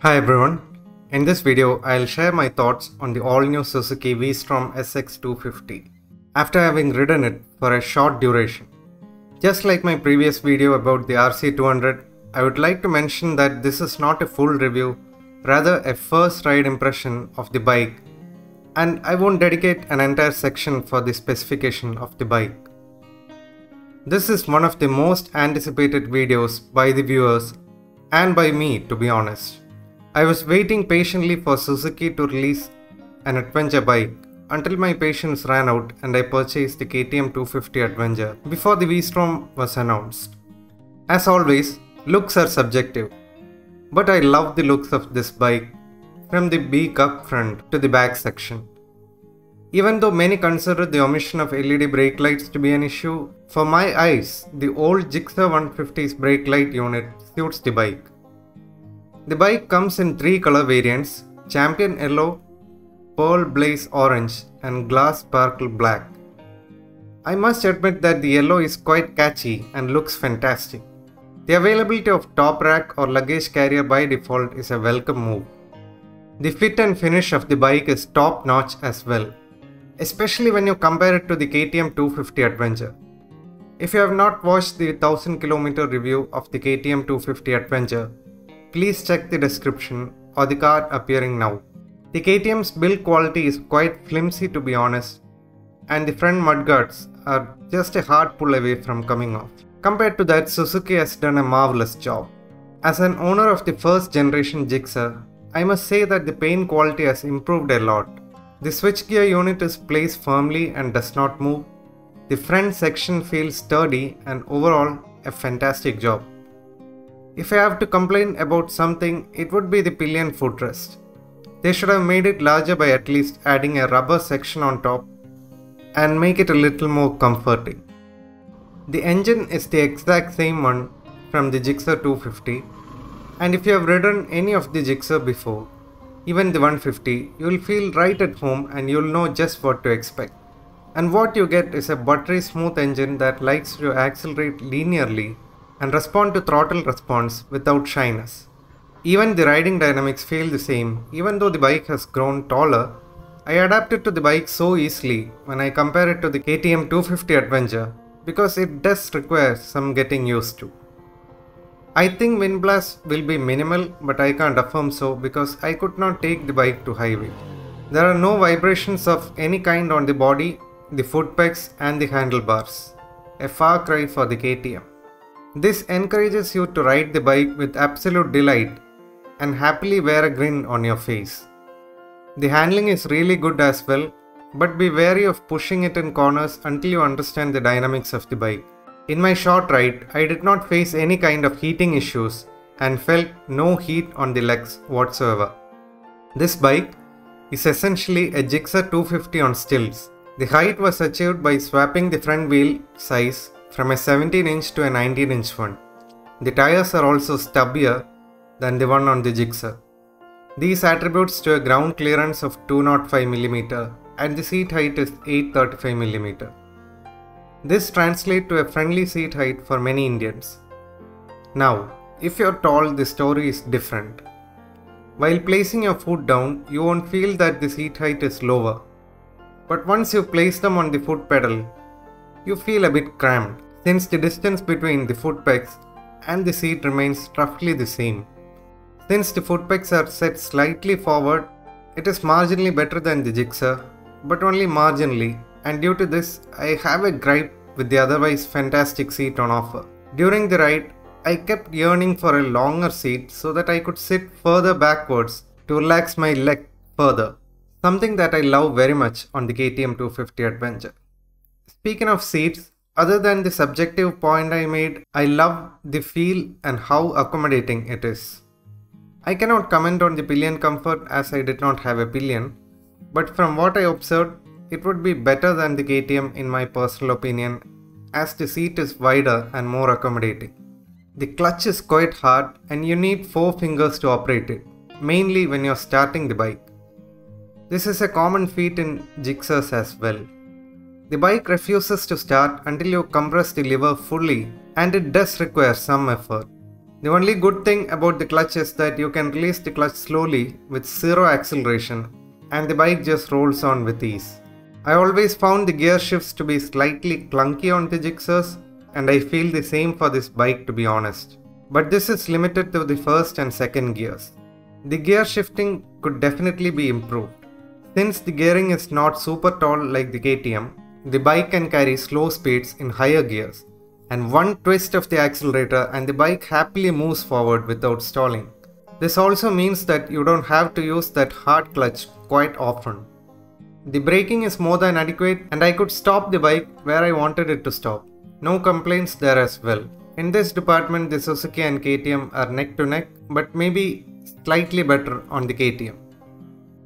Hi everyone, in this video I'll share my thoughts on the all-new Suzuki VStrom SX 250 after having ridden it for a short duration. Just like my previous video about the RC200, I would like to mention that this is not a full review, rather a first ride impression of the bike, and I won't dedicate an entire section for the specification of the bike. This is one of the most anticipated videos by the viewers and by me, to be honest. I was waiting patiently for Suzuki to release an adventure bike until my patience ran out and I purchased the KTM 250 Adventure before the VStrom was announced. As always, looks are subjective, but I love the looks of this bike from the beak up front to the back section. Even though many consider the omission of LED brake lights to be an issue, for my eyes, the old Gixxer 150's brake light unit suits the bike. The bike comes in 3 color variants: Champion Yellow, Pearl Blaze Orange and Glass Sparkle Black. I must admit that the yellow is quite catchy and looks fantastic. The availability of top rack or luggage carrier by default is a welcome move. The fit and finish of the bike is top notch as well, especially when you compare it to the KTM 250 Adventure. If you have not watched the 1000 km review of the KTM 250 Adventure, please check the description or the card appearing now. The KTM's build quality is quite flimsy, to be honest, and the front mudguards are just a hard pull away from coming off. Compared to that, Suzuki has done a marvelous job. As an owner of the first generation Gixxer, I must say that the paint quality has improved a lot. The switchgear unit is placed firmly and does not move. The front section feels sturdy and overall a fantastic job. If I have to complain about something, it would be the pillion footrest. They should have made it larger by at least adding a rubber section on top and make it a little more comforting. The engine is the exact same one from the Gixxer 250, and if you have ridden any of the Gixxer before, even the 150, you will feel right at home and you will know just what to expect. And what you get is a buttery smooth engine that likes to accelerate linearly and respond to throttle response without shyness. Even the riding dynamics feel the same. Even though the bike has grown taller, I adapted to the bike so easily when I compare it to the KTM 250 Adventure because it does require some getting used to. I think wind blast will be minimal, but I can't affirm so because I could not take the bike to highway. There are no vibrations of any kind on the body, the foot pegs and the handlebars. A far cry for the KTM. This encourages you to ride the bike with absolute delight and happily wear a grin on your face. The handling is really good as well, but be wary of pushing it in corners until you understand the dynamics of the bike. In my short ride, I did not face any kind of heating issues and felt no heat on the legs whatsoever. This bike is essentially a Gixxer 250 on stilts. The height was achieved by swapping the front wheel size from a 17-inch to a 19-inch one. The tires are also stubbier than the one on the Gixxer. These attributes to a ground clearance of 205mm and the seat height is 835mm. This translates to a friendly seat height for many Indians. Now, if you're tall, the story is different. While placing your foot down, you won't feel that the seat height is lower. But once you place them on the foot pedal, you feel a bit cramped since the distance between the foot pegs and the seat remains roughly the same. Since the foot pegs are set slightly forward, it is marginally better than the Gixxer, but only marginally, and due to this, I have a gripe with the otherwise fantastic seat on offer. During the ride, I kept yearning for a longer seat so that I could sit further backwards to relax my leg further, something that I love very much on the KTM 250 Adventure. Speaking of seats, other than the subjective point I made, I love the feel and how accommodating it is. I cannot comment on the pillion comfort as I did not have a pillion, but from what I observed, it would be better than the KTM in my personal opinion, as the seat is wider and more accommodating. The clutch is quite hard and you need 4 fingers to operate it, mainly when you're starting the bike. This is a common feat in Gixxers as well. The bike refuses to start until you compress the lever fully, and it does require some effort. The only good thing about the clutch is that you can release the clutch slowly with zero acceleration and the bike just rolls on with ease. I always found the gear shifts to be slightly clunky on the Gixxers, and I feel the same for this bike, to be honest. But this is limited to the first and second gears. The gear shifting could definitely be improved. Since the gearing is not super tall like the KTM, the bike can carry slow speeds in higher gears, and one twist of the accelerator and the bike happily moves forward without stalling. This also means that you don't have to use that hard clutch quite often. The braking is more than adequate, and I could stop the bike where I wanted it to stop. No complaints there as well. In this department, the Suzuki and KTM are neck to neck, but maybe slightly better on the KTM.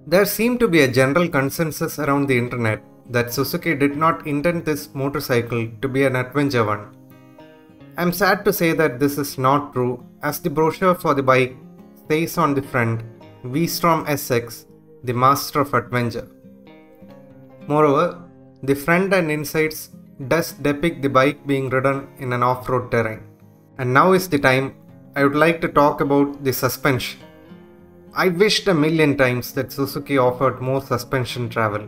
There seemed to be a general consensus around the internet that Suzuki did not intend this motorcycle to be an adventure one. I'm sad to say that this is not true, as the brochure for the bike says on the front, VStrom SX, the master of adventure. Moreover, the front and insides does depict the bike being ridden in an off-road terrain. And now is the time I would like to talk about the suspension. I wished a million times that Suzuki offered more suspension travel.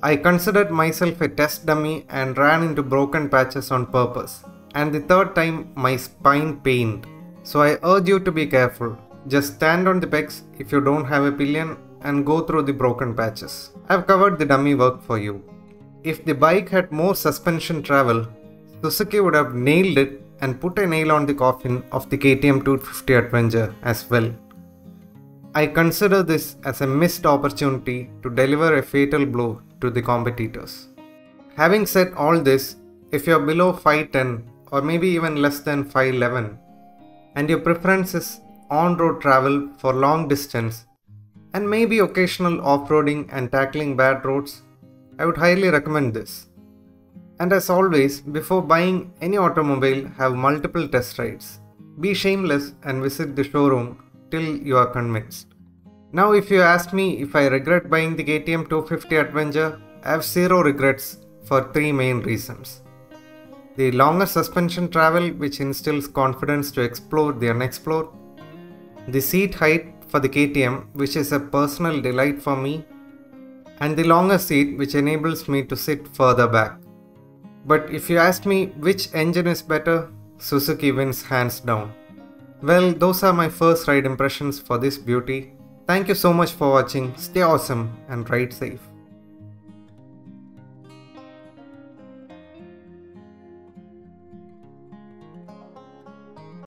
I considered myself a test dummy and ran into broken patches on purpose. And the third time my spine pained. So I urge you to be careful. Just stand on the pegs if you don't have a pillion and go through the broken patches. I've covered the dummy work for you. If the bike had more suspension travel, Suzuki would have nailed it and put a nail on the coffin of the KTM 250 Adventure as well. I consider this as a missed opportunity to deliver a fatal blow to the competitors. Having said all this, if you're below 5'10" or maybe even less than 5'11", and your preference is on-road travel for long distance and maybe occasional off-roading and tackling bad roads, I would highly recommend this. And as always, before buying any automobile, have multiple test rides. Be shameless and visit the showroom till you are convinced. Now if you ask me if I regret buying the KTM 250 Adventure, I have zero regrets for three main reasons. The longer suspension travel, which instills confidence to explore the unexplored. The seat height for the KTM, which is a personal delight for me. And the longer seat, which enables me to sit further back. But if you ask me which engine is better, Suzuki wins hands down. Well, those are my first ride impressions for this beauty. Thank you so much for watching. Stay awesome and ride safe.